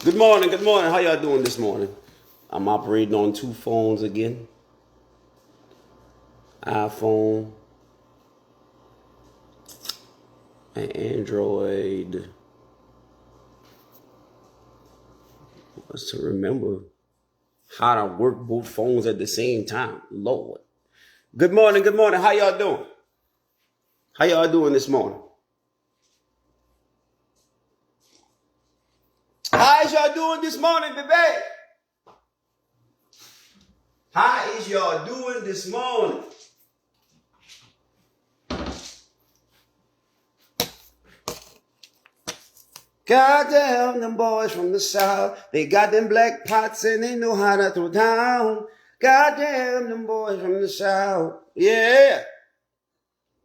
Good morning, good morning. How y'all doing this morning? I'm operating on two phones again. iPhone and Android. What's to remember how to work both phones at the same time. Lord. Good morning, good morning. How y'all doing? How y'all doing this morning? How is y'all doing this morning, baby? How is y'all doing this morning? Goddamn, them boys from the south, they got them black pots and they know how to throw down. Goddamn, them boys from the south, yeah.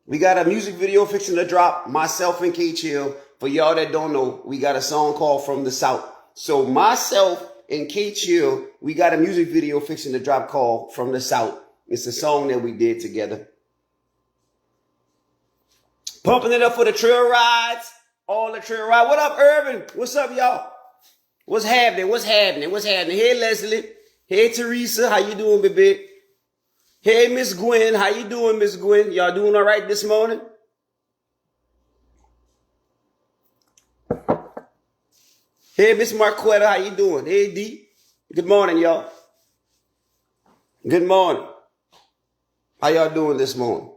We got a music video fixing to drop, myself and K-Chill. For y'all that don't know, we got a song called From the South. So myself and K-Chill, we got a music video fixing to drop called From the South. It's a song that we did together. Pumping it up for the trail rides. All the trail ride. What up, Irvin? What's up, y'all? What's happening? What's happening? What's happening? Hey, Leslie. Hey, Teresa. How you doing, baby? Hey, Miss Gwen. How you doing, Miss Gwen? Y'all doing all right this morning? Hey, Miss Marquetta. How you doing? Hey, D. Good morning, y'all. Good morning. How y'all doing this morning?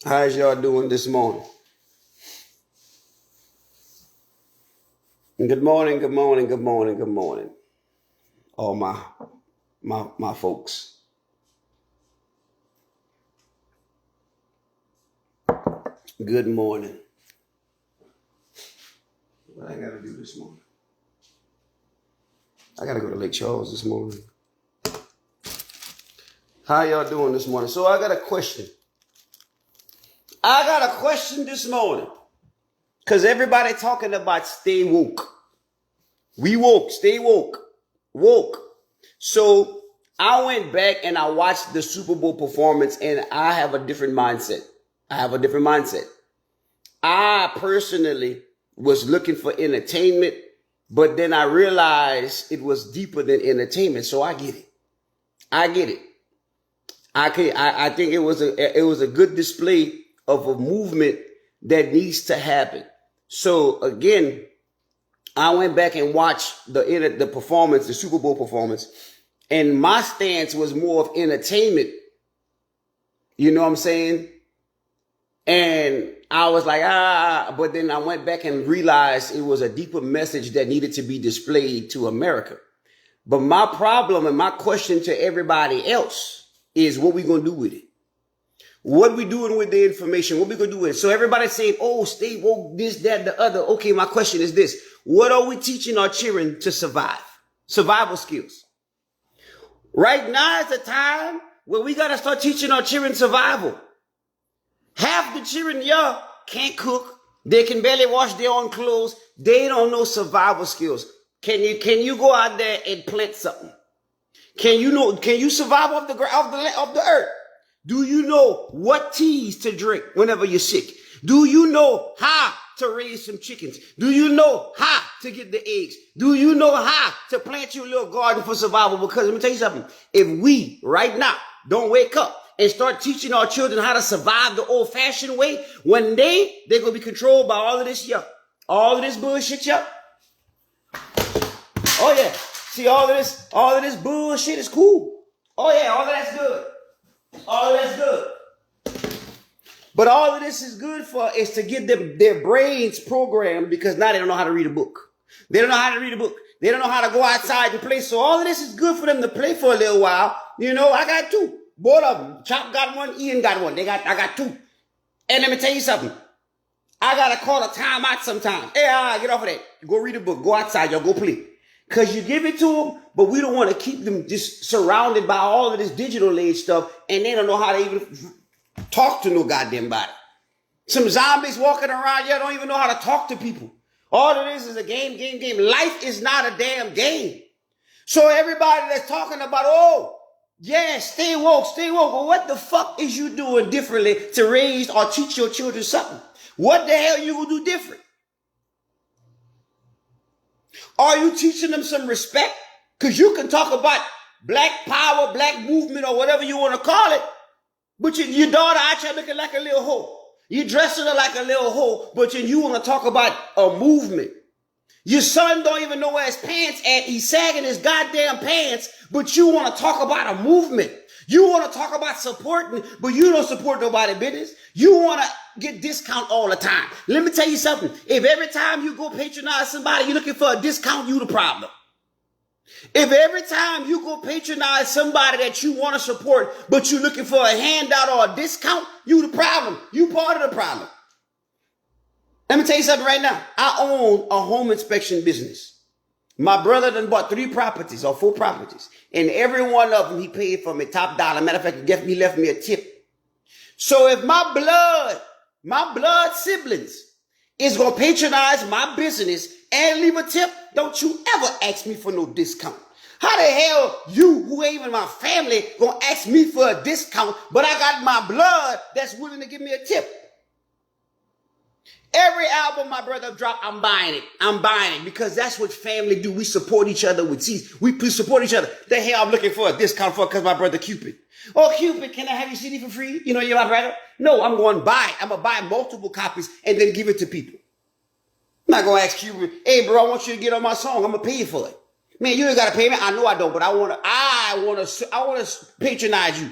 How's y'all doing this morning? Good morning, good morning, good morning, good morning. All my folks. Good morning. What I gotta do this morning? I gotta go to Lake Charles this morning. How y'all doing this morning? So I got a question. I got a question this morning. Because everybody talking about stay woke. We woke, stay woke. Woke. So I went back and I watched the Super Bowl performance and I have a different mindset. I personally was looking for entertainment, but then I realized it was deeper than entertainment. So I get it. I think it was a good display of a movement that needs to happen. So again, I went back and watched the performance, the Super Bowl performance, and my stance was more of entertainment. You know what I'm saying? And I was like, but then I went back and realized it was a deeper message that needed to be displayed to America. But my problem and my question to everybody else is what we going to do with it? What we doing with the information? What we going to do with it? So everybody's saying, oh, stay woke, this, that, the other. Okay, my question is this. What are we teaching our children to survive? Survival skills. Right now is the time where we got to start teaching our children survival. Half the children, y'all, can't cook. They can barely wash their own clothes. They don't know survival skills. Can you go out there and plant something? Can you survive off the earth? Do you know what teas to drink whenever you're sick? Do you know how to raise some chickens? Do you know how to get the eggs? Do you know how to plant your little garden for survival? Because let me tell you something. If we right now don't wake up and start teaching our children how to survive the old-fashioned way, one day they're going to be controlled by all of this, all of this bullshit, Oh yeah. See, all of this bullshit is cool. Oh yeah, all of that's good. All of that's good. But all of this is good for is to get their brains programmed because now they don't know how to read a book. They don't know how to read a book. They don't know how to go outside and play. So all of this is good for them to play for a little while. You know, I got two. Both of them. Chop got one, Ian got one. I got two. And let me tell you something. I got to call a timeout sometime. Hey, get off of that. Go read a book. Go outside. Y'all go play. Because you give it to them, but we don't want to keep them just surrounded by all of this digital age stuff, and they don't know how to even talk to no goddamn body. Some zombies walking around, you don't even know how to talk to people. All it is a game. Life is not a damn game. So everybody that's talking about, oh, yeah, stay woke. But what the fuck is you doing differently to raise or teach your children something? What the hell you gonna do different? Are you teaching them some respect? Because you can talk about black power, black movement, or whatever you want to call it, but your daughter out here looking like a little hoe. You dressing her like a little hoe, but you want to talk about a movement. Your son don't even know where his pants at. He's sagging his goddamn pants, but you want to talk about a movement. You want to talk about supporting, but you don't support nobody's business. You want to get discount all the time. Let me tell you something. If every time you go patronize somebody, you're looking for a discount, you the problem. If every time you go patronize somebody that you want to support, but you're looking for a handout or a discount, you the problem. You part of the problem. Let me tell you something right now. I own a home inspection business. My brother done bought 3 properties or 4 properties. And every one of them he paid for me top dollar. Matter of fact, he left me a tip. So if my blood siblings is going to patronize my business and leave a tip, don't you ever ask me for no discount. How the hell you, who ain't even my family, going to ask me for a discount, but I got my blood that's willing to give me a tip? Every album my brother dropped, I'm buying it. I'm buying it because that's what family do. We support each other with teeth. We support each other. The hell I'm looking for a discount for because my brother Cupid. Oh, Cupid, can I have your CD for free? You know, you're my brother. No, I'm going to buy it. I'm going to buy multiple copies and then give it to people. I'm not going to ask Cupid, hey, bro, I want you to get on my song. I'm going to pay you for it. Man, you ain't got to pay me. I know I don't, but I want to patronize you.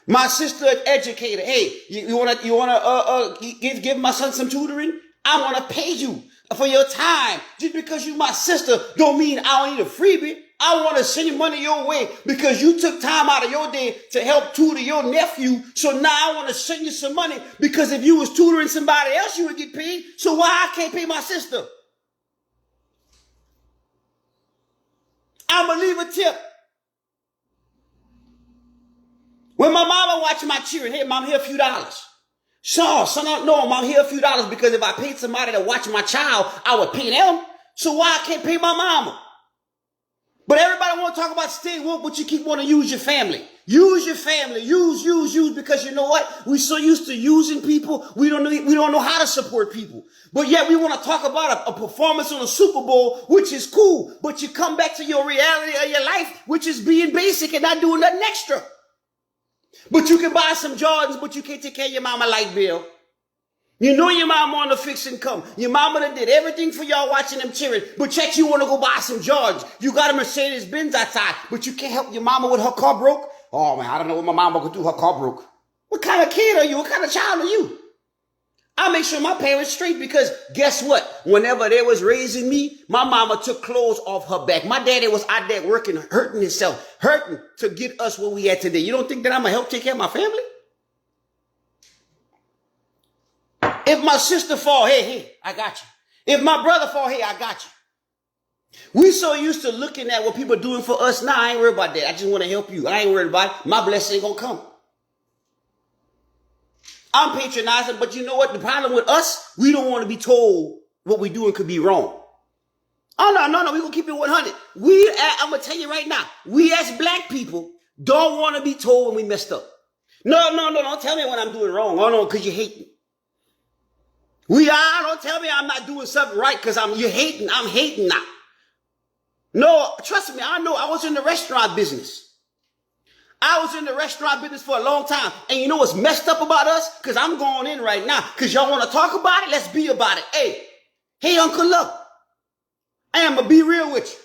My sister, an educator. Hey, you want to give my son some tutoring? I want to pay you for your time. Just because you my sister don't mean I don't need a freebie. I want to send you money your way because you took time out of your day to help tutor your nephew. So now I want to send you some money because if you was tutoring somebody else, you would get paid. So why I can't pay my sister? I'm going to leave a tip. When my mama watching my children, hey, mom, here a few dollars. Sure, son, no, mom, here a few dollars because if I paid somebody to watch my child, I would pay them. So why I can't pay my mama? But everybody want to talk about stay woke, but you keep wanting to use your family. Use your family. Use, because you know what? We're so used to using people, we don't know how to support people. But yet we want to talk about a performance on a Super Bowl, which is cool. But you come back to your reality of your life, which is being basic and not doing nothing extra. But you can buy some Jordans, but you can't take care of your mama light bill. You know your mama on a fixed income. Your mama done did everything for y'all watching them cheering, but yet you want to go buy some Jordans. You got a Mercedes-Benz outside, but you can't help your mama with her car broke. Oh man, I don't know what my mama could do. Her car broke. What kind of kid are you? What kind of child are you? I make sure my parents straight because guess what? Whenever they was raising me, my mama took clothes off her back. My daddy was out there working, hurting himself, hurting to get us where we at today. You don't think that I'm going to help take care of my family? If my sister fall, hey, I got you. If my brother fall, hey, I got you. We so used to looking at what people are doing for us. Nah, I ain't worried about that. I just want to help you. I ain't worried about it. My blessing ain't going to come. I'm patronizing, but you know what? The problem with us, we don't want to be told what we're doing could be wrong. Oh, no. We're going to keep it 100. I'm going to tell you right now, we as black people don't want to be told when we messed up. No, don't tell me when I'm doing wrong. Oh, no, because you hate me. Don't tell me I'm not doing something right because you're hating. I'm hating now. No, trust me, I know I was in the restaurant business. I was in the restaurant business for a long time. And you know what's messed up about us? Because I'm going in right now. Because y'all want to talk about it? Let's be about it. Hey, Uncle, look. I am going to be real with you.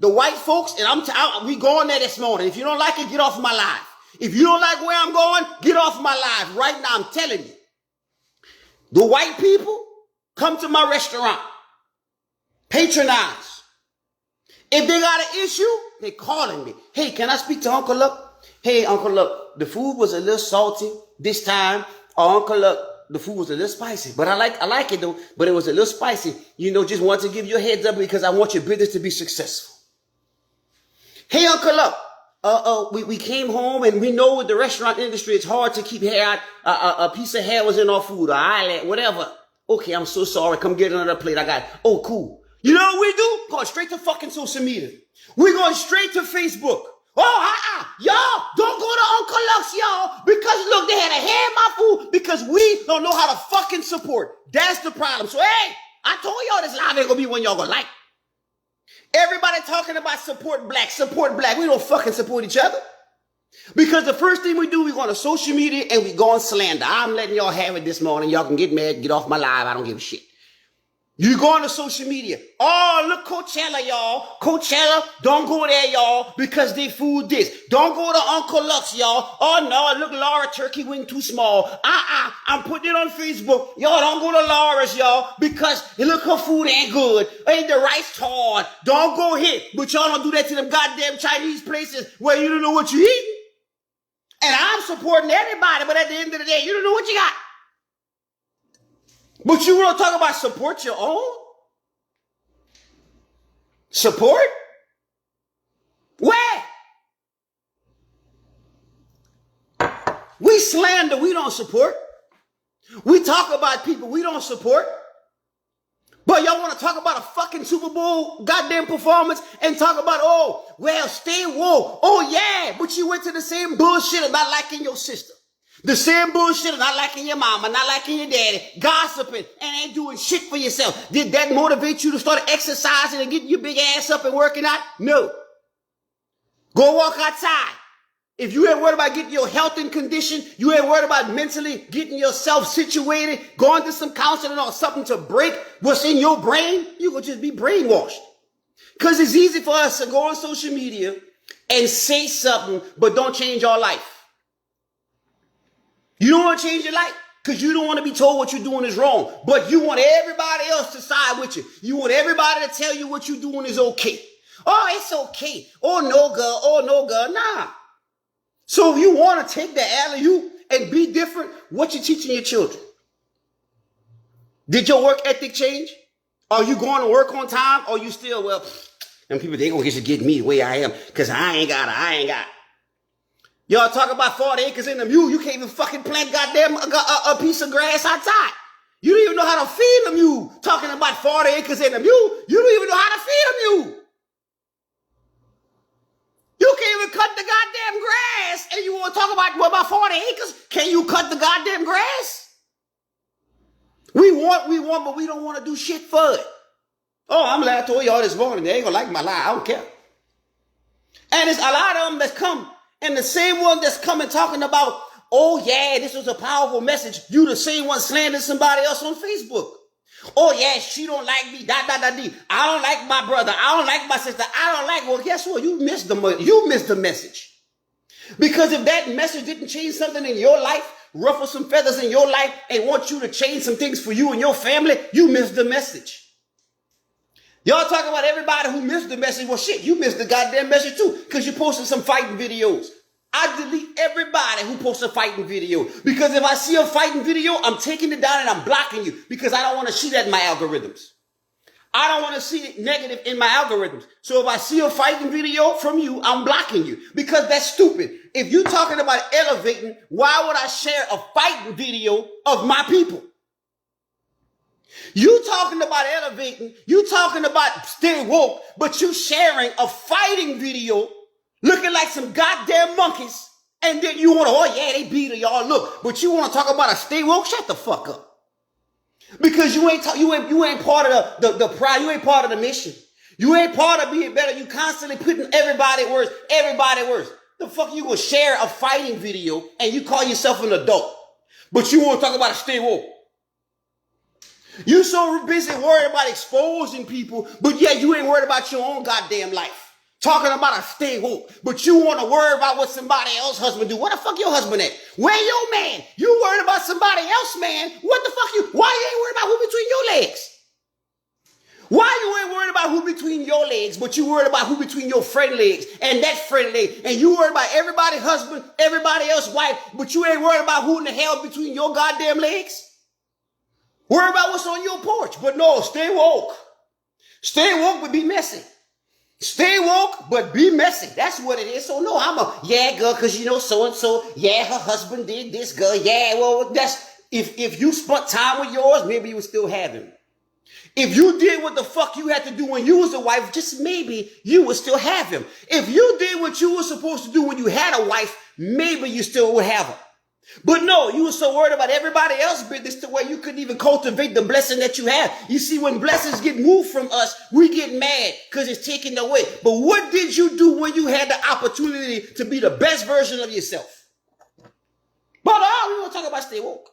The white folks, and we going there this morning. If you don't like it, get off my live. If you don't like where I'm going, get off my live. Right now, I'm telling you. The white people come to my restaurant. Patronize. If they got an issue, they calling me. Hey, can I speak to Uncle Luck? Hey, Uncle Luck, the food was a little salty this time. Or Uncle Luck, the food was a little spicy. But I like it though, but it was a little spicy. You know, just want to give you a heads up because I want your business to be successful. Hey, Uncle Luck, we came home and we know with the restaurant industry, it's hard to keep hair out. A piece of hair was in our food, or eyelid, whatever. Okay, I'm so sorry. Come get another plate. I got it. Oh, cool. You know what we do? Going straight to fucking social media. We're going straight to Facebook. Oh, y'all, don't go to Uncle Luck's, y'all, because look, they had a hair in my food because we don't know how to fucking support. That's the problem. So, hey, I told y'all this live ain't gonna be one y'all gonna like. Everybody talking about support black, support black. We don't fucking support each other. Because the first thing we do, we go on to social media and we go on slander. I'm letting y'all have it this morning. Y'all can get mad, get off my live. I don't give a shit. You go on to social media. Oh, look, Coachella, y'all. Coachella, don't go there, y'all, because they food this. Don't go to Uncle Lux, y'all. Oh, no, look, Laura Turkey wing too small. I'm putting it on Facebook. Y'all don't go to Laura's, y'all, because look, her food ain't good. Ain't the rice hard. Don't go here. But y'all don't do that to them goddamn Chinese places where you don't know what you're eating. And I'm supporting everybody, but at the end of the day, you don't know what you got. But you want to talk about support your own? Support? Where? We slander, we don't support. We talk about people we don't support. But y'all want to talk about a fucking Super Bowl goddamn performance and talk about, oh, well, stay woke. Oh, yeah, but you went to the same bullshit of not liking your sister. The same bullshit of not liking your mama, not liking your daddy, gossiping, and ain't doing shit for yourself. Did that motivate you to start exercising and getting your big ass up and working out? No. Go walk outside. If you ain't worried about getting your health in condition, you ain't worried about mentally getting yourself situated, going to some counseling or something to break what's in your brain, you will just be brainwashed. Because it's easy for us to go on social media and say something, but don't change our life. You don't want to change your life because you don't want to be told what you're doing is wrong, but you want everybody else to side with you. You want everybody to tell you what you're doing is okay. Oh, it's okay. Oh, no, girl. Oh, no, girl. Nah. So if you want to take the alley-oop and be different, what you teaching your children? Did your work ethic change? Are you going to work on time? Or you still, well, them people, they going to get me the way I am because I ain't got it. Y'all talk about 40 acres in the mule. You can't even fucking plant goddamn a piece of grass outside. You don't even know how to feed a mule. Talking about 40 acres in the mule. You don't even know how to feed a mule. You can't even cut the goddamn grass. And you want to talk about what about 40 acres? Can you cut the goddamn grass? We want, but we don't want to do shit for it. Oh, I'm glad I told y'all this morning. They ain't gonna like my lie. I don't care. And it's a lot of them that's come. And the same one that's coming talking about, oh yeah, this was a powerful message. You the same one slandering somebody else on Facebook. Oh yeah, she don't like me. I don't like my brother. I don't like my sister. I don't like. Well, guess what? You missed the message. Because if that message didn't change something in your life, ruffle some feathers in your life, and want you to change some things for you and your family, you missed the message. Y'all talking about everybody who missed the message. Well, shit, you missed the goddamn message too, because you posted some fighting videos. I delete everybody who posts a fighting video, because if I see a fighting video, I'm taking it down and I'm blocking you, because I don't want to see that in my algorithms. I don't want to see it negative in my algorithms. So if I see a fighting video from you, I'm blocking you, because that's stupid. If you're talking about elevating, why would I share a fighting video of my people? You talking about elevating, you talking about stay woke, but you sharing a fighting video looking like some goddamn monkeys, and then you want to, oh yeah, they beat her, y'all look, but you want to talk about a stay woke? Shut the fuck up. Because you ain't part of the pride, you ain't part of the mission. You ain't part of being better. You constantly putting everybody worse. The fuck you gonna share a fighting video and you call yourself an adult, but you want to talk about a stay woke? You so busy worried about exposing people, but yet you ain't worried about your own goddamn life. Talking about a stay woke, but you want to worry about what somebody else's husband do. Where the fuck your husband at? Where your man? You worried about somebody else, man? What the fuck why you ain't worried about who between your legs? Why you ain't worried about who between your legs, but you worried about who between your friend legs and that friend leg, and you worried about everybody's husband, everybody else's wife, but you ain't worried about who in the hell between your goddamn legs? Worry about what's on your porch, but no, stay woke. Stay woke, but be messy. Stay woke, but be messy. That's what it is. So no, yeah, girl, because you know so-and-so, yeah, her husband did this, girl. Yeah, well, that's, if you spent time with yours, maybe you would still have him. If you did what the fuck you had to do when you was a wife, just maybe you would still have him. If you did what you were supposed to do when you had a wife, maybe you still would have her. But no, you were so worried about everybody else's business to where you couldn't even cultivate the blessing that you have. You see, when blessings get moved from us, we get mad because it's taken away. But what did you do when you had the opportunity to be the best version of yourself? But we want to talk about stay woke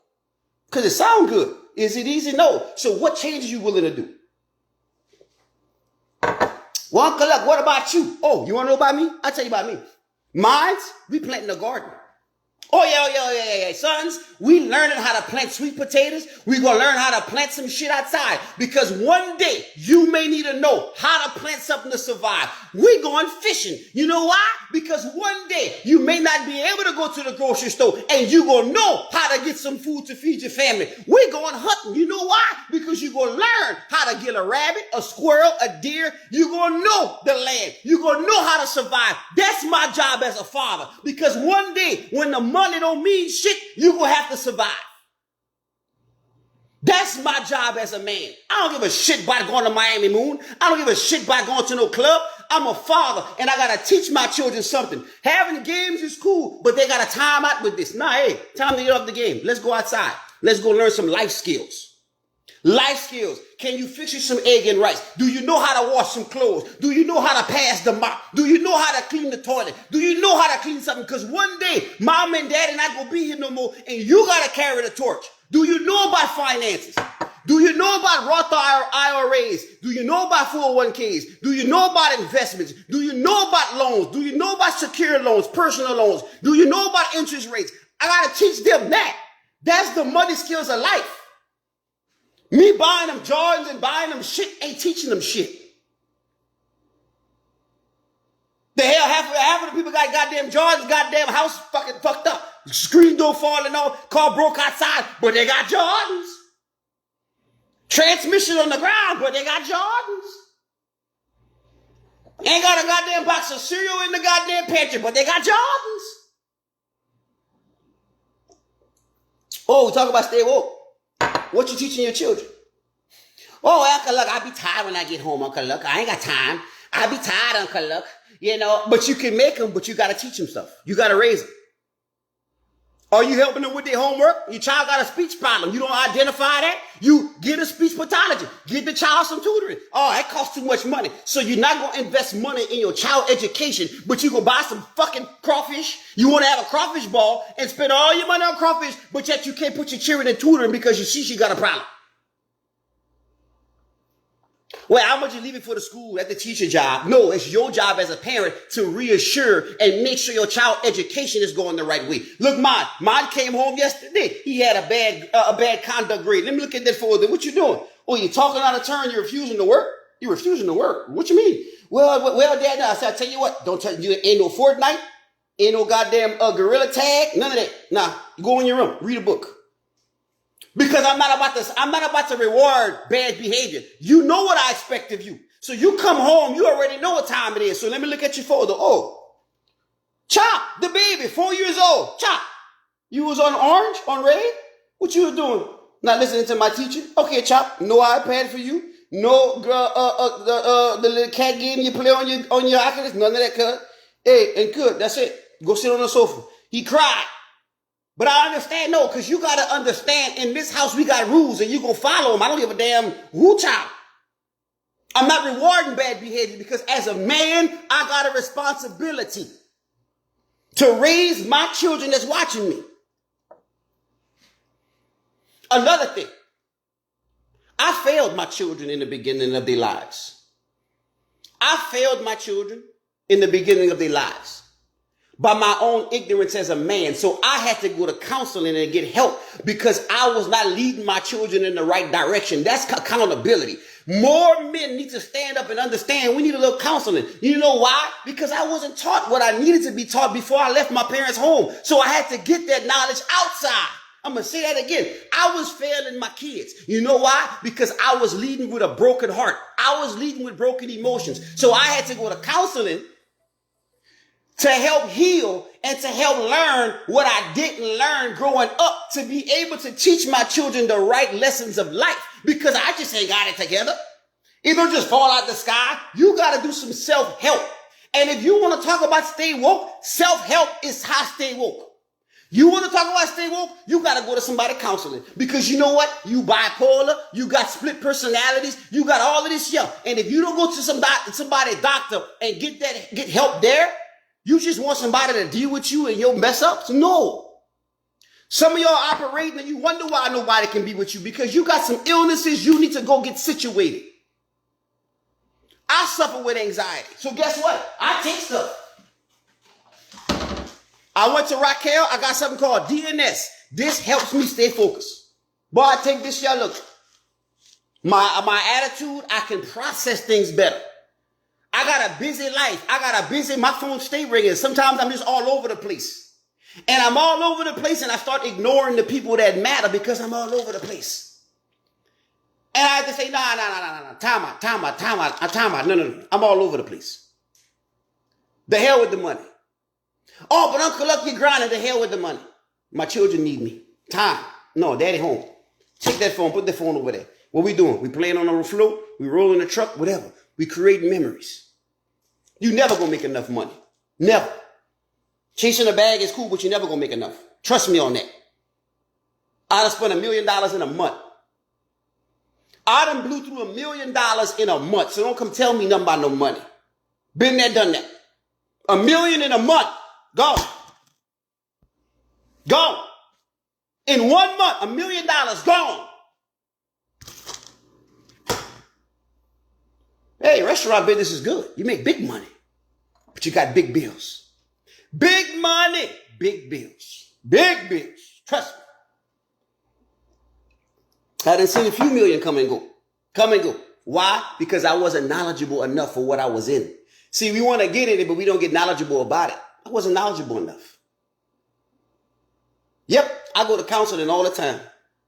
because it sounds good. Is it easy? No. So what changes you willing to do? Well, Uncle Luck, what about you? Oh, you want to know about me? I'll tell you about me. Mine's, we planting a garden. Oh, yeah. Sons, we learning how to plant sweet potatoes. We going to learn how to plant some shit outside. Because one day, you may need to know how to plant something to survive. We going fishing. You know why? Because one day, you may not be able to go to the grocery store and you going to know how to get some food to feed your family. We going hunting. You know why? Because you going to learn how to get a rabbit, a squirrel, a deer. You going to know the land. You going to know how to survive. That's my job as a father. Because one day, when the money don't mean shit, you gonna have to survive. That's my job as a man. I don't give a shit about going to Miami Moon. I don't give a shit about going to no club. I'm a father and I gotta teach my children something. Having games is cool, but they gotta time out with this. Nah, hey, time to get off the game. Let's go outside. Let's go learn some life skills. Life skills. Can you fix you some egg and rice? Do you know how to wash some clothes? Do you know how to pass the mop? Do you know how to clean the toilet? Do you know how to clean something? Because one day, mom and dad and I gonna be here no more, and you gotta carry the torch. Do you know about finances? Do you know about Roth IRAs? Do you know about 401ks? Do you know about investments? Do you know about loans? Do you know about secured loans, personal loans? Do you know about interest rates? I gotta teach them that. That's the money skills of life. Me buying them Jordans and buying them shit ain't teaching them shit. The hell, half of the people got goddamn Jordans, goddamn house fucking fucked up. Screen door falling off, car broke outside, but they got Jordans. Transmission on the ground, but they got Jordans. Ain't got a goddamn box of cereal in the goddamn pantry, but they got Jordans. Oh, we talk about stay woke. What you teaching your children? Oh, Uncle Luck, I be tired when I get home, Uncle Luck. I ain't got time. I be tired, Uncle Luck. You know, but you can make them, but you got to teach them stuff. You got to raise them. Are you helping them with their homework? Your child got a speech problem. You don't identify that? You get a speech pathologist. Get the child some tutoring. Oh, that costs too much money. So you're not going to invest money in your child education, but you go buy some fucking crawfish. You want to have a crawfish ball and spend all your money on crawfish, but yet you can't put your children in tutoring because you see she got a problem. Well, how much you leaving for the school at the teacher job? No, it's your job as a parent to reassure and make sure your child education is going the right way. Look, mine came home yesterday. He had a bad conduct grade. Let me look at that for you. What you doing? Oh, you talking out of turn. You're refusing to work. You're refusing to work. What you mean? Well, Dad. No, I said, I tell you what. Don't tell you ain't no Fortnite, ain't no goddamn gorilla tag. None of that. Nah, you go in your room, read a book. Because I'm not about to reward bad behavior. You know what I expect of you. So you come home, you already know what time it is. So let me look at your folder. Oh, Chop, the baby, 4 years old. Chop, you was on orange, on red? What you was doing? Not listening to my teacher? Okay, Chop, no iPad for you. No, the little cat game you play on your Oculus. None of that, cuz. Hey, and good, that's it. Go sit on the sofa. He cried. But I understand, no, because you got to understand, in this house, we got rules, and you going to follow them. I don't give a damn who child. I'm not rewarding bad behavior because as a man, I got a responsibility to raise my children that's watching me. Another thing, I failed my children in the beginning of their lives. I failed my children in the beginning of their lives by my own ignorance as a man. So I had to go to counseling and get help because I was not leading my children in the right direction. That's accountability. More men need to stand up and understand we need a little counseling. You know why? Because I wasn't taught what I needed to be taught before I left my parents' home. So I had to get that knowledge outside. I'm going to say that again. I was failing my kids. You know why? Because I was leading with a broken heart. I was leading with broken emotions. So I had to go to counseling to help heal and to help learn what I didn't learn growing up to be able to teach my children the right lessons of life because I just ain't got it together. It don't just fall out the sky. You got to do some self-help. And if you want to talk about stay woke, self-help is how stay woke. You want to talk about stay woke? You got to go to somebody counseling. Because you know what? You bipolar, you got split personalities, you got all of this stuff. And if you don't go to somebody doctor and get help there, you just want somebody to deal with you and your mess ups? No. Some of y'all operating and you wonder why nobody can be with you because you got some illnesses you need to go get situated. I suffer with anxiety. So guess what? I take stuff. I went to Raquel. I got something called DNS. This helps me stay focused. Boy, I take this, y'all look. My attitude, I can process things better. I got a busy life. My phone stay ringing. Sometimes I'm just all over the place. And I'm all over the place and I start ignoring the people that matter because I'm all over the place. And I have to say, no. Time out. No. I'm all over the place. The hell with the money. Oh, but Uncle Luck, you're grinding. The hell with the money. My children need me. Time. No, daddy home. Take that phone. Put the phone over there. What we doing? We playing on the floor? We rolling the truck? Whatever. We creating memories. You never gonna make enough money. Never. Chasing a bag is cool, but you never gonna make enough. Trust me on that. I done spent $1 million in a month. I done blew through $1 million in a month. So don't come tell me nothing about no money. Been there, done that. $1 million in a month. Gone. Gone. In 1 month, $1 million gone. Hey, restaurant business is good. You make big money. But you got big bills. Big money. Big bills. Big bills. Trust me. I done seen a few million come and go. Come and go. Why? Because I wasn't knowledgeable enough for what I was in. See, we want to get in it, but we don't get knowledgeable about it. I wasn't knowledgeable enough. Yep, I go to counseling all the time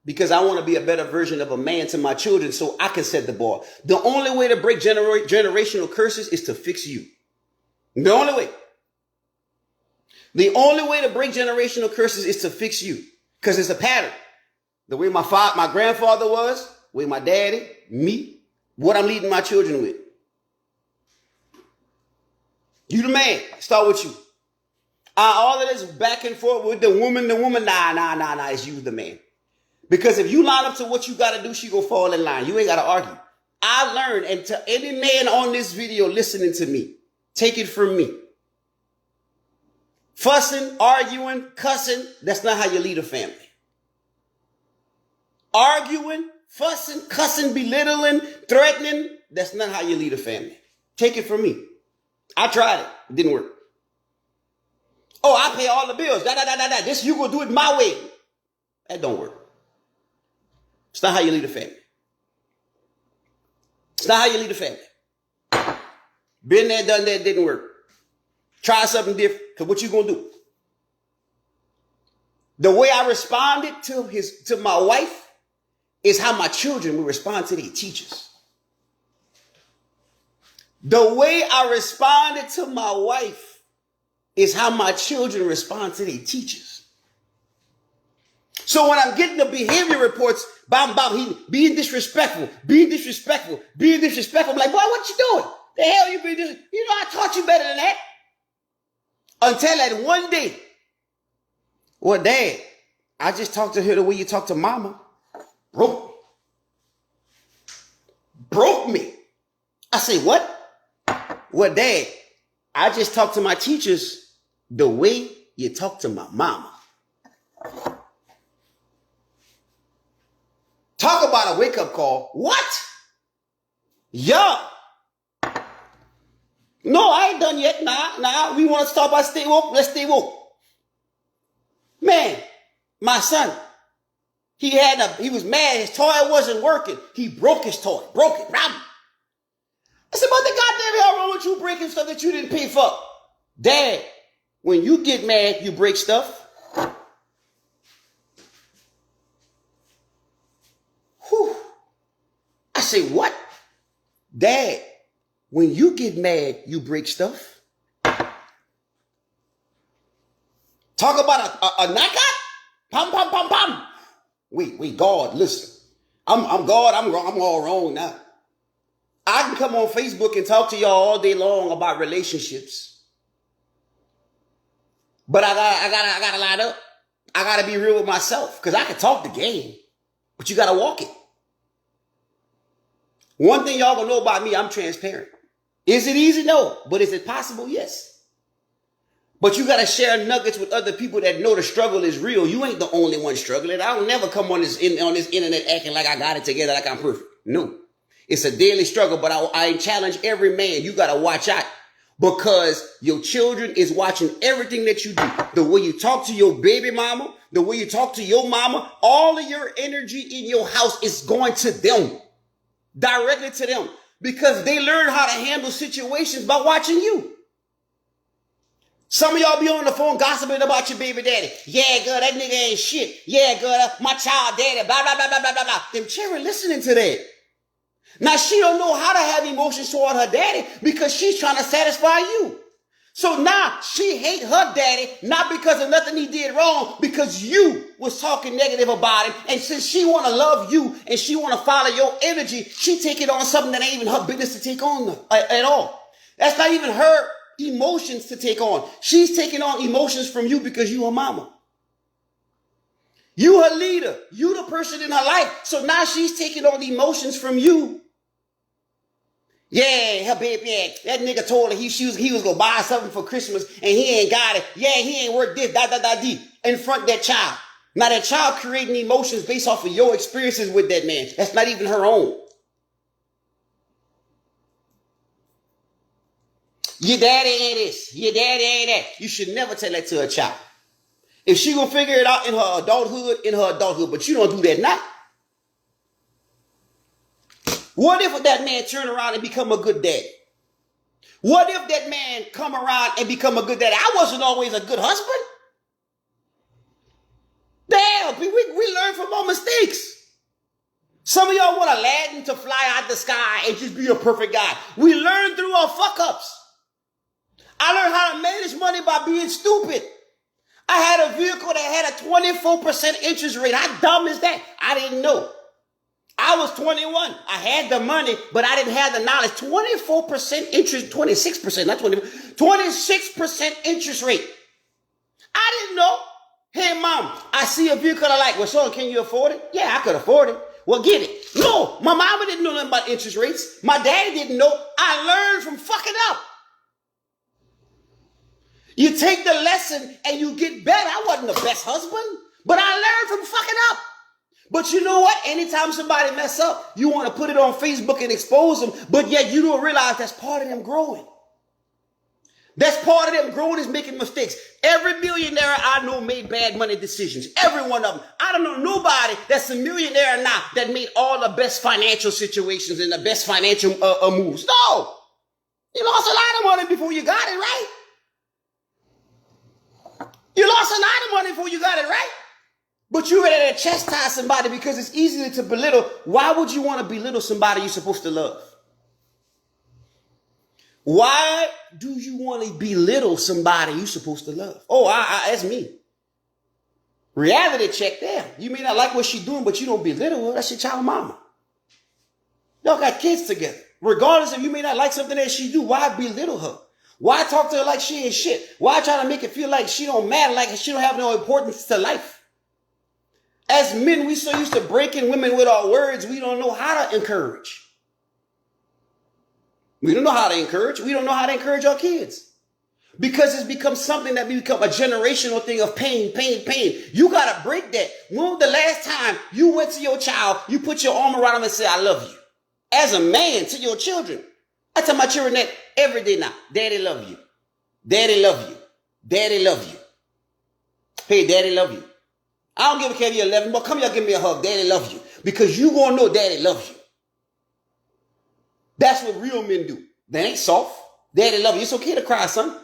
because I want to be a better version of a man to my children so I can set the bar. The only way to break generational curses is to fix you. The only way. The only way to break generational curses is to fix you because it's a pattern. The way my grandfather was, the way my daddy, me, what I'm leading my children with. You the man. Start with you. All of this back and forth with the woman, nah, it's you the man. Because if you line up to what you got to do, she gonna fall in line. You ain't got to argue. I learned, and to any man on this video listening to me, take it from me. Fussing, arguing, cussing, that's not how you lead a family. Arguing, fussing, cussing, belittling, threatening, that's not how you lead a family. Take it from me. I tried it. It didn't work. Oh, I pay all the bills. This, you gonna do it my way. That don't work. It's not how you lead a family. It's not how you lead a family. Been there, done that, didn't work. Try something different, because what you gonna do? The way I responded to my wife is how my children will respond to their teachers. The way I responded to my wife is how my children respond to their teachers. So when I'm getting the behavior reports, he being disrespectful, I'm like, boy, what you doing? The hell you being disrespectful? You know, I taught you better than that. Until that one day, well, Dad, I just talked to her the way you talk to Mama. Broke me. I say, what? Well, Dad, I just talked to my teachers the way you talk to my mama. Talk about a wake-up call. What? Yeah. No, I ain't done yet. Nah. We want to start by stay woke. Let's stay woke. Man, my son, he was mad. His toy wasn't working. He broke his toy. Broke it. Problem. I said, what the goddamn hell wrong with you breaking stuff that you didn't pay for? Dad, when you get mad, you break stuff. Whew. I say, what? Dad, when you get mad, you break stuff. Talk about a knockout? Pam. Wait, God, listen. I'm God, I'm all wrong now. I can come on Facebook and talk to y'all all day long about relationships. But I gotta line up. I got to be real with myself because I can talk the game, but you got to walk it. One thing y'all gonna know about me, I'm transparent. Is it easy? No. But is it possible? Yes. But you got to share nuggets with other people that know the struggle is real. You ain't the only one struggling. I don't never come on this internet acting like I got it together, like I'm perfect. No. It's a daily struggle, but I challenge every man. You got to watch out because your children is watching everything that you do. The way you talk to your baby mama, the way you talk to your mama, all of your energy in your house is going to them, directly to them, because they learn how to handle situations by watching you. Some of y'all be on the phone gossiping about your baby daddy. Yeah, girl, that nigga ain't shit. Yeah, girl, my child daddy, blah, blah, blah, blah, blah, blah, blah. Them children listening to that. Now, she don't know how to have emotions toward her daddy because she's trying to satisfy you. So now she hate her daddy, not because of nothing he did wrong, because you was talking negative about him. And since she want to love you and she want to follow your energy, she take it on something that ain't even her business to take on at all. That's not even her emotions to take on. She's taking on emotions from you because you her mama. You her leader. You the person in her life. So now she's taking on emotions from you. Yeah, her baby, yeah, that nigga told her he was going to buy something for Christmas and he ain't got it. Yeah, he ain't worked this, in front of that child. Now that child creating emotions based off of your experiences with that man. That's not even her own. Your daddy ain't this. Your daddy ain't that. You should never tell that to a child. If she gonna figure it out in her adulthood, but you don't do that now. What if that man turn around and become a good daddy? What if that man come around and become a good daddy? I wasn't always a good husband. Damn, we learn from our mistakes. Some of y'all want Aladdin to fly out the sky and just be a perfect guy. We learn through our fuck-ups. I learned how to manage money by being stupid. I had a vehicle that had a 24% interest rate. How dumb is that? I didn't know. I was 21. I had the money, but I didn't have the knowledge. 24% interest, 26%, not 20, 26% interest rate. I didn't know. Hey, mom, I see a vehicle I like. Well, son, can you afford it? Yeah, I could afford it. Well, get it. No, my mama didn't know nothing about interest rates. My daddy didn't know. I learned from fucking up. You take the lesson and you get better. I wasn't the best husband, but I learned from fucking up. But you know what? Anytime somebody mess up, you want to put it on Facebook and expose them, but yet you don't realize that's part of them growing. That's part of them growing is making mistakes. Every millionaire I know made bad money decisions. Every one of them. I don't know nobody that's a millionaire now that made all the best financial situations and the best financial moves. No. You lost a lot of money before you got it right. You lost a lot of money before you got it right. But you're ready to chastise somebody because it's easy to belittle. Why would you want to belittle somebody you're supposed to love? Why do you want to belittle somebody you're supposed to love? Oh, that's me. Reality check there. You may not like what she's doing, but you don't belittle her. That's your child mama. Y'all got kids together. Regardless of you may not like something that she do, why belittle her? Why talk to her like she ain't shit? Why try to make it feel like she don't matter, like she don't have no importance to life? As men, we so used to breaking women with our words, we don't know how to encourage. We don't know how to encourage. We don't know how to encourage our kids. Because it's become something that become a generational thing of pain. You got to break that. When was the last time you went to your child, you put your arm around them and said, I love you? As a man to your children. I tell my children that every day now. Daddy love you. Daddy love you. Daddy love you. Hey, daddy love you. I don't give a care if you're 11, but come here, give me a hug. Daddy love you. Because you going to know daddy loves you. That's what real men do. They ain't soft. Daddy love you. It's okay to cry, son.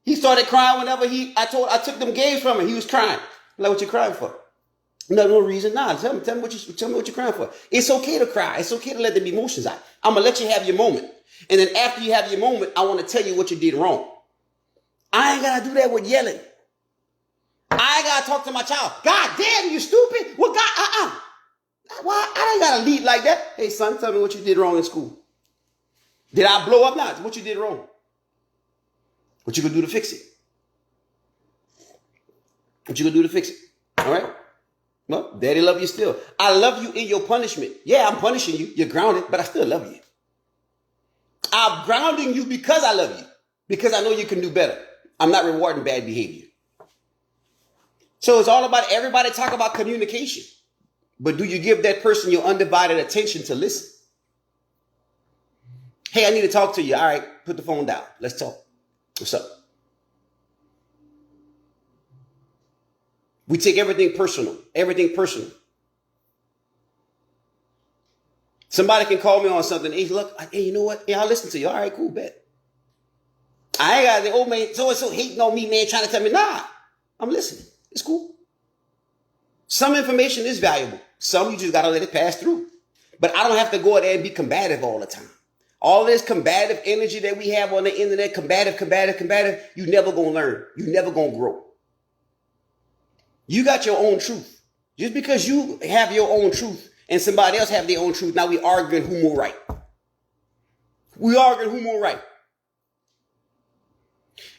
He started crying whenever I took them games from him. He was crying. I'm like, what you crying for? No reason. Nah, tell me what you're crying for. It's okay to cry. It's okay to let the emotions out. I'm going to let you have your moment. And then after you have your moment, I want to tell you what you did wrong. I ain't got to do that with yelling. I ain't got to talk to my child. God damn, you stupid. Well, God, Why? I ain't got to lead like that. Hey, son, tell me what you did wrong in school. Did I blow up? Not what you did wrong. What you gonna do to fix it? What you gonna do to fix it? All right? Well, daddy love you still. I love you in your punishment. Yeah, I'm punishing you. You're grounded, but I still love you. I'm grounding you because I love you. Because I know you can do better. I'm not rewarding bad behavior. So it's all about everybody talk about communication. But do you give that person your undivided attention to listen? Hey, I need to talk to you. All right, put the phone down. Let's talk. What's up? We take everything personal. Everything personal. Somebody can call me on something. Hey, look, hey, you know what? Yeah, I'll listen to you. All right, cool, bet. I ain't got the old man so-and-so hating on me, man, trying to tell me, nah, I'm listening. It's cool. Some information is valuable. Some you just got to let it pass through. But I don't have to go out there and be combative all the time. All this combative energy that we have on the internet, combative, you never going to learn. You never going to grow. You got your own truth. Just because you have your own truth and somebody else have their own truth, now we arguing who more right. We arguing who more right.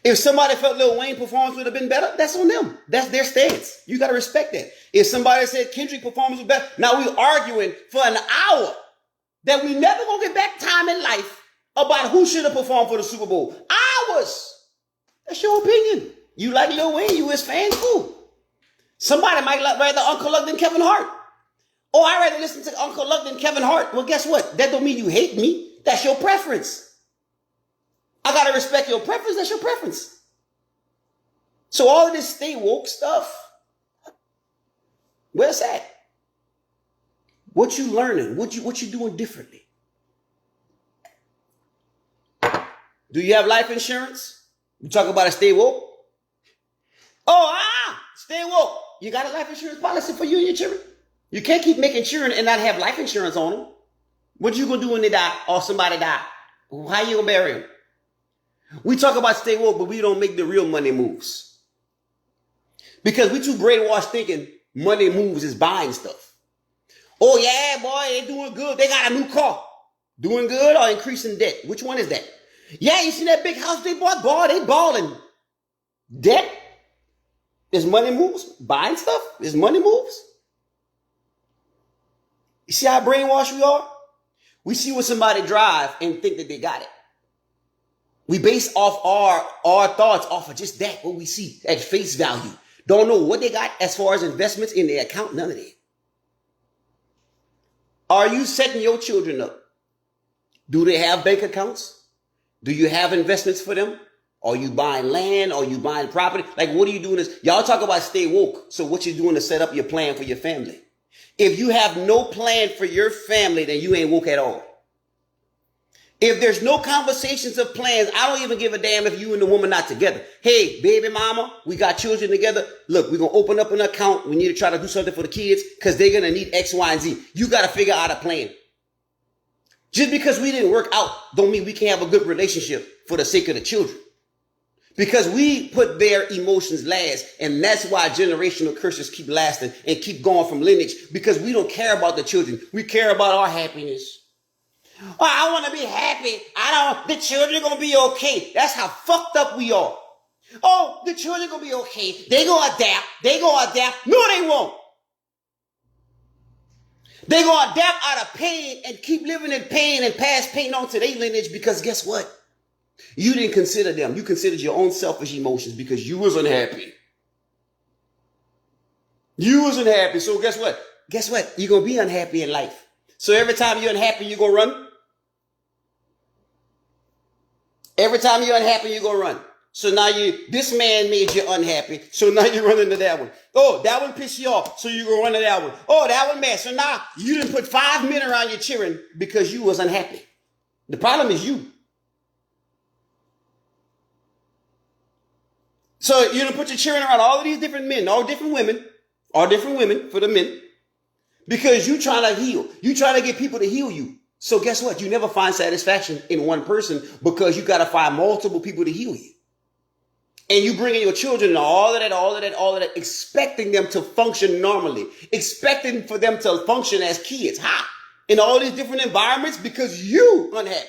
If somebody felt Lil Wayne performance would have been better, that's on them. That's their stance. You got to respect that. If somebody said Kendrick performance was better, now we arguing for an hour that we never going to get back time in life about who should have performed for the Super Bowl. Hours. That's your opinion. You like Lil Wayne, you his fan, cool. Somebody might rather Uncle Luck than Kevin Hart. Oh, I'd rather listen to Uncle Luck than Kevin Hart. Well, guess what? That don't mean you hate me. That's your preference. I got to respect your preference. That's your preference. So all of this stay woke stuff, where's that? What you learning? What you doing differently? Do you have life insurance? You talk about a stay woke? Stay woke. You got a life insurance policy for you and your children? You can't keep making children and not have life insurance on them. What you gonna do when they die or somebody die? How you gonna bury them? We talk about stay woke, but we don't make the real money moves. Because we too brainwashed thinking money moves is buying stuff. Oh yeah, boy, they doing good. They got a new car. Doing good or increasing debt? Which one is that? Yeah, you see that big house they bought? Boy, they balling. Debt? Is money moves? Buying stuff? Is money moves? You see how brainwashed we are? We see what somebody drive and think that they got it. We base off our thoughts off of just that, what we see at face value. Don't know what they got as far as investments in their account, none of that. Are you setting your children up? Do they have bank accounts? Do you have investments for them? Are you buying land? Are you buying property? Like, what are you doing? Y'all talk about stay woke. So what you doing to set up your plan for your family? If you have no plan for your family, then you ain't woke at all. If there's no conversations of plans, I don't even give a damn if you and the woman not together. Hey, baby mama, we got children together. Look, we're going to open up an account. We need to try to do something for the kids because they're going to need X, Y, and Z. You got to figure out a plan. Just because we didn't work out don't mean we can't have a good relationship for the sake of the children. Because we put their emotions last, and that's why generational curses keep lasting and keep going from lineage, because we don't care about the children. We care about our happiness. Oh, I want to be happy. The children are going to be okay. That's how fucked up we are. Oh, the children are going to be okay. They going to adapt. They going to adapt. No, they won't. They going to adapt out of pain and keep living in pain and pass pain on to their lineage, because guess what? You didn't consider them. You considered your own selfish emotions because you was unhappy. You was unhappy. So guess what? Guess what? You're going to be unhappy in life. So every time you're unhappy, you're going to run. Every time you're unhappy, you're going to run. So now this man made you unhappy. So now you're running to that one. Oh, that one pissed you off. So you're going to run to that one. Oh, that one mad. So now you didn't put 5 men around your children because you was unhappy. The problem is you. So you didn't put your children around all of these different men, all different women for the men, because you trying to heal. You trying to get people to heal you. So guess what? You never find satisfaction in one person because you got to find multiple people to heal you. And you bring in your children and all of that, expecting them to function normally, expecting for them to function as kids. How? In all these different environments because you unhappy.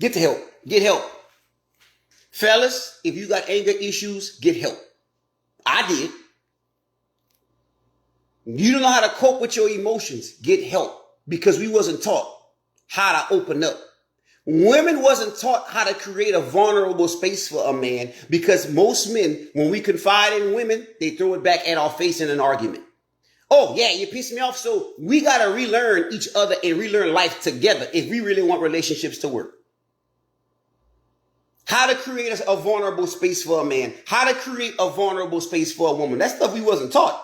Get the help. Get help. Fellas, if you got anger issues, get help. I did. You don't know how to cope with your emotions, get help. Because we wasn't taught how to open up. Women wasn't taught how to create a vulnerable space for a man, because most men, when we confide in women, they throw it back at our face in an argument. Oh, yeah, you pissed me off. So we got to relearn each other and relearn life together if we really want relationships to work. How to create a vulnerable space for a man. How to create a vulnerable space for a woman. That's stuff we wasn't taught.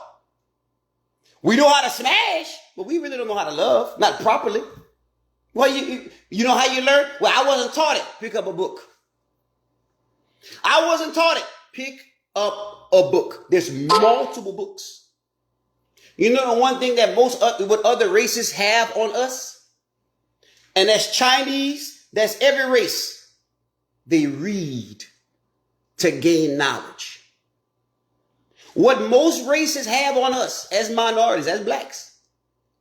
We know how to smash, but we really don't know how to love. Not properly. Well, you know how you learn? Well, I wasn't taught it. Pick up a book. I wasn't taught it. Pick up a book. There's multiple books. You know the one thing that what other races have on us? And that's Chinese. That's every race. They read to gain knowledge. What most races have on us as minorities, as blacks,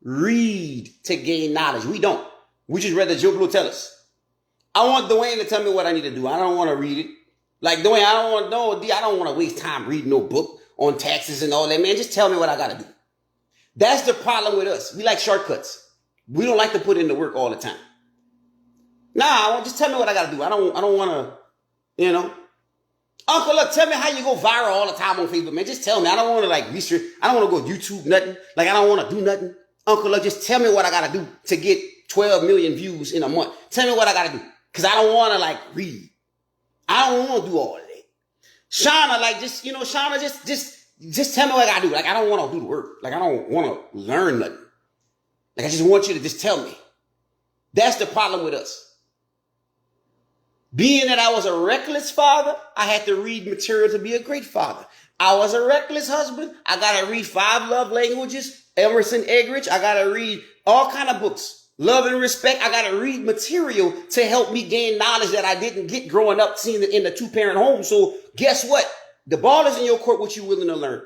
read to gain knowledge. We don't. We just rather Joe Blow tell us. I want Dwayne to tell me what I need to do. I don't want to read it. Like Dwayne, I don't want to waste time reading no book on taxes and all that. Man, just tell me what I got to do. That's the problem with us. We like shortcuts. We don't like to put in the work all the time. Nah, just tell me what I got to do. I don't want to, Uncle, look, tell me how you go viral all the time on Facebook, man. Just tell me. I don't want to like research. I don't want to go YouTube nothing. Like I don't want to do nothing. Uncle, look, just tell me what I got to do to get 12 million views in a month. Tell me what I got to do. Because I don't want to like read. I don't want to do all of that. Shauna, like Shauna, just tell me what I got to do. Like I don't want to do the work. Like I don't want to learn nothing. Like I just want you to just tell me. That's the problem with us. Being that I was a reckless father, I had to read material to be a great father. I was a reckless husband. I got to read 5 love languages, Emerson Eggerichs. I got to read all kind of books. Love and respect. I got to read material to help me gain knowledge that I didn't get growing up seeing it in the 2-parent home. So guess what? The ball is in your court. What you willing to learn?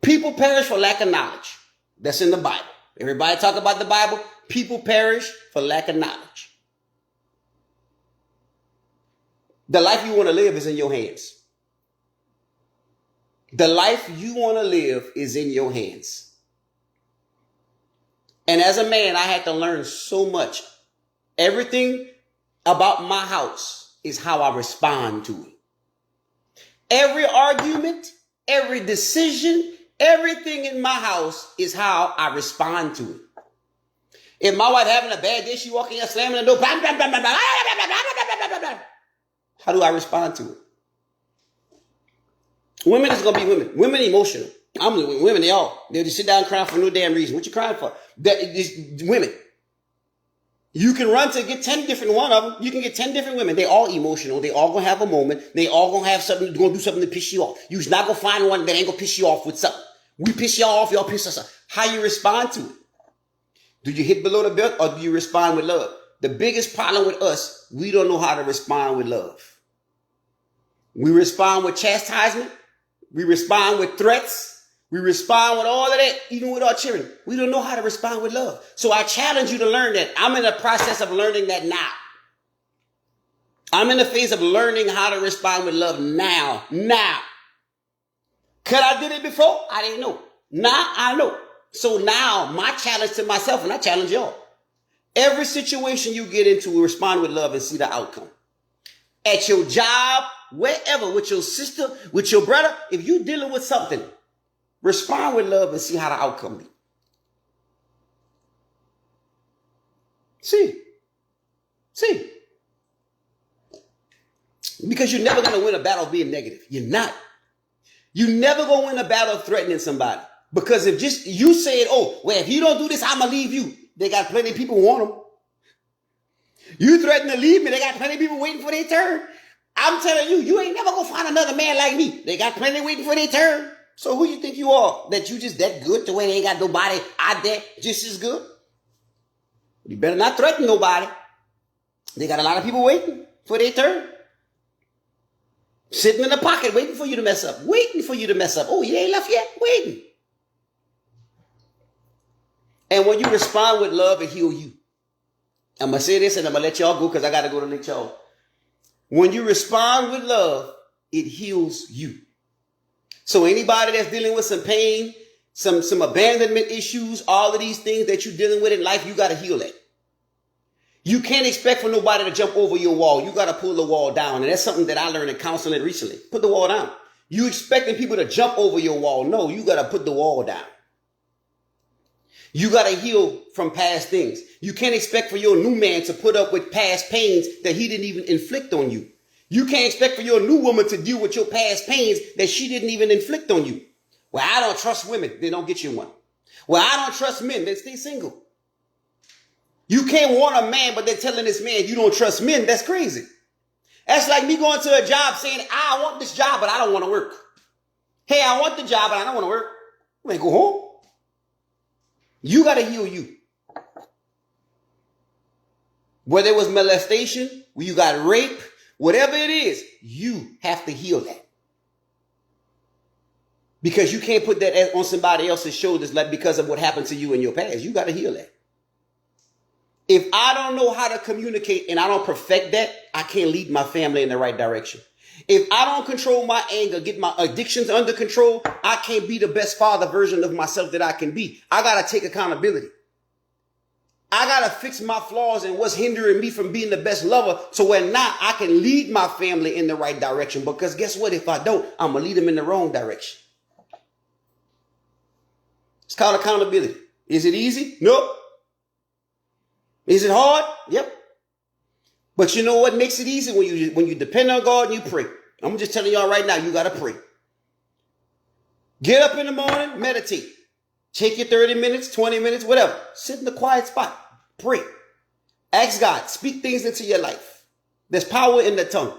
People perish for lack of knowledge. That's in the Bible. Everybody talk about the Bible. People perish for lack of knowledge. The life you want to live is in your hands. The life you want to live is in your hands. And as a man, I had to learn so much. Everything about my house is how I respond to it. Every argument, every decision, everything in my house is how I respond to it. If my wife having a bad day, she walking in, slamming the door, blah, blah, blah, blah, blah, how do I respond to it? Women is going to be women. Women emotional. I'm with women, they'll just sit down and cry for no damn reason. What you crying for? Women. You can run to get 10 different one of them. You can get 10 different women. They all emotional. They all going to have a moment. They all going to have something, going to do something to piss you off. You're not going to find one that ain't going to piss you off with something. We piss y'all off, y'all piss us off. How you respond to it? Do you hit below the belt or do you respond with love? The biggest problem with us, we don't know how to respond with love. We respond with chastisement. We respond with threats. We respond with all of that, even with our children. We don't know how to respond with love. So I challenge you to learn that. I'm in the process of learning that now. I'm in the phase of learning how to respond with love now. Could I did it before? I didn't know. Now I know. So now my challenge to myself, and I challenge y'all. Every situation you get into, respond with love and see the outcome. At your job, wherever, with your sister, with your brother, if you're dealing with something, respond with love and see how the outcome be. See. Because you're never going to win a battle being negative. You're not. You're never going to win a battle threatening somebody. Because if just you say, if you don't do this, I'm going to leave you. They got plenty of people who want them. You threaten to leave me. They got plenty of people waiting for their turn. I'm telling you, you ain't never going to find another man like me. They got plenty waiting for their turn. So who you think you are? That you just that good to where they ain't got nobody out there just as good? You better not threaten nobody. They got a lot of people waiting for their turn. Sitting in the pocket waiting for you to mess up. Oh, you ain't left yet? Waiting. And when you respond with love, it heals you. I'm going to say this and I'm going to let y'all go because I got to go to let y'all. When you respond with love, it heals you. So anybody that's dealing with some pain, some abandonment issues, all of these things that you're dealing with in life, you got to heal it. You can't expect for nobody to jump over your wall. You got to pull the wall down. And that's something that I learned in counseling recently. Put the wall down. You expecting people to jump over your wall. No, you got to put the wall down. You got to heal from past things. You can't expect for your new man to put up with past pains that he didn't even inflict on you. You can't expect for your new woman to deal with your past pains that she didn't even inflict on you. Well, I don't trust women. They don't get you one. Well, I don't trust men. Then stay single. You can't want a man, but they're telling this man you don't trust men. That's crazy. That's like me going to a job saying, I want this job, but I don't want to work. Hey, I want the job, but I don't want to work. Well, go home. You got to heal you. Whether it was molestation, where you got rape, whatever it is, you have to heal that. Because you can't put that on somebody else's shoulders like because of what happened to you in your past. You got to heal that. If I don't know how to communicate and I don't perfect that, I can't lead my family in the right direction. If I don't control my anger, get my addictions under control, I can't be the best father version of myself that I can be. I got to take accountability. I got to fix my flaws and what's hindering me from being the best lover so when not, I can lead my family in the right direction. Because guess what? If I don't, I'm going to lead them in the wrong direction. It's called accountability. Is it easy? Nope. Is it hard? Yep. But you know what makes it easy? When you depend on God and you pray. I'm just telling y'all right now, you got to pray. Get up in the morning, meditate. Take your 30 minutes, 20 minutes, whatever. Sit in the quiet spot. Pray. Ask God. Speak things into your life. There's power in the tongue.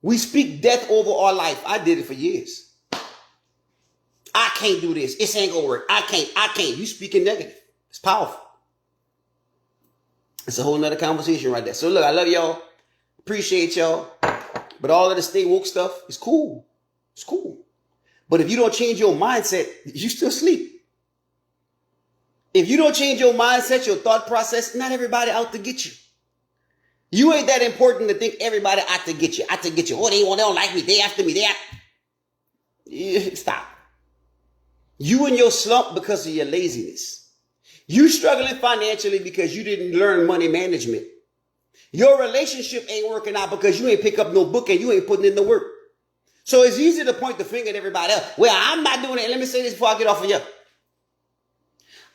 We speak death over our life. I did it for years. I can't do this. It ain't going to work. I can't. You speaking negative. It's powerful. It's a whole nother conversation right there. So look, I love y'all. Appreciate y'all. But all of the stay woke stuff is cool. It's cool. But if you don't change your mindset, you still sleep. If you don't change your mindset, your thought process, not everybody out to get you. You ain't that important to think everybody out to get you. Out to get you. Oh, they don't like me. They after me. Stop. You in your slump because of your laziness. You struggling financially because you didn't learn money management. Your relationship ain't working out because you ain't pick up no book and you ain't putting in the work. So it's easy to point the finger at everybody else. Well, I'm not doing it. Let me say this before I get off of you.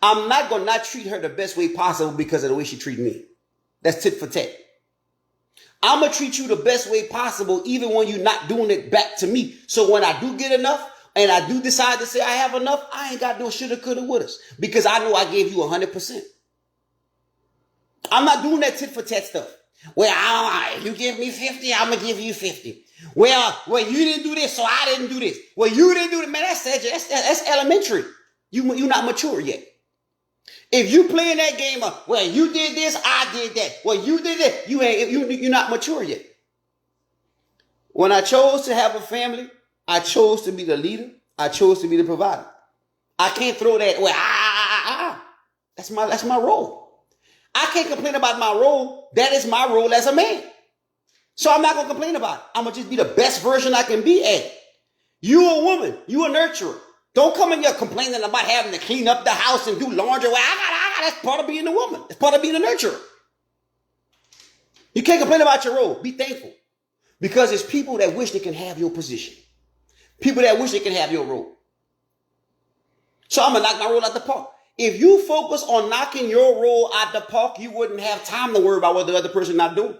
I'm not going to not treat her the best way possible because of the way she treat me. That's tit for tat. I'm going to treat you the best way possible even when you're not doing it back to me. So when I do get enough, and I do decide to say I have enough, I ain't got no shoulda, coulda, wouldas. Because I know I gave you 100%. I'm not doing that tit for tat stuff. Well, you give me 50, I'm going to give you 50. Well, you didn't do this, so I didn't do this. Well, you didn't do it. Man, that's elementary. You're not mature yet. If you playing that game of, well, you did this, I did that. Well, you did that. You're not mature yet. When I chose to have a family, I chose to be the leader. I chose to be the provider. I can't throw that, well, That's my role. I can't complain about my role. That is my role as a man. So I'm not going to complain about it. I'm going to just be the best version I can be at. You a woman. You a nurturer. Don't come in here complaining about having to clean up the house and do laundry. Well, that's part of being a woman. That's part of being a nurturer. You can't complain about your role. Be thankful. Because it's people that wish they can have your position. People that wish they can have your role. So I'm going to knock my role out the park. If you focus on knocking your role out the park, you wouldn't have time to worry about what the other person not doing.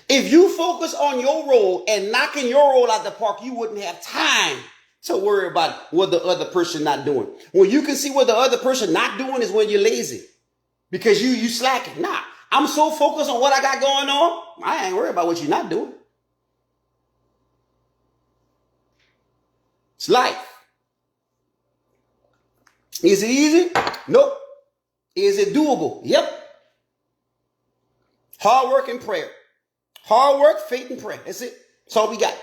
If you focus on your role and knocking your role out the park, you wouldn't have time to worry about what the other person not doing. When you can see what the other person not doing is when you're lazy. Because you slacking. Nah, I'm so focused on what I got going on, I ain't worried about what you're not doing. It's life. Is it easy? Nope. Is it doable? Yep. Hard work and prayer. Hard work, faith, and prayer. That's it. That's all we got.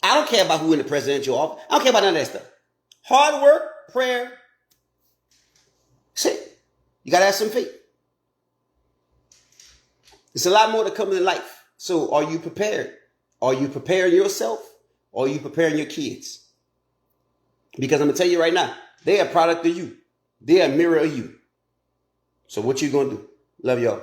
I don't care about who in the presidential office. I don't care about none of that stuff. Hard work, prayer. That's it. You got to have some faith. It's a lot more to come in life. So are you prepared? Are you preparing yourself? Or are you preparing your kids? Because I'm going to tell you right now, they're a product of you. They're a mirror of you. So what you going to do? Love y'all.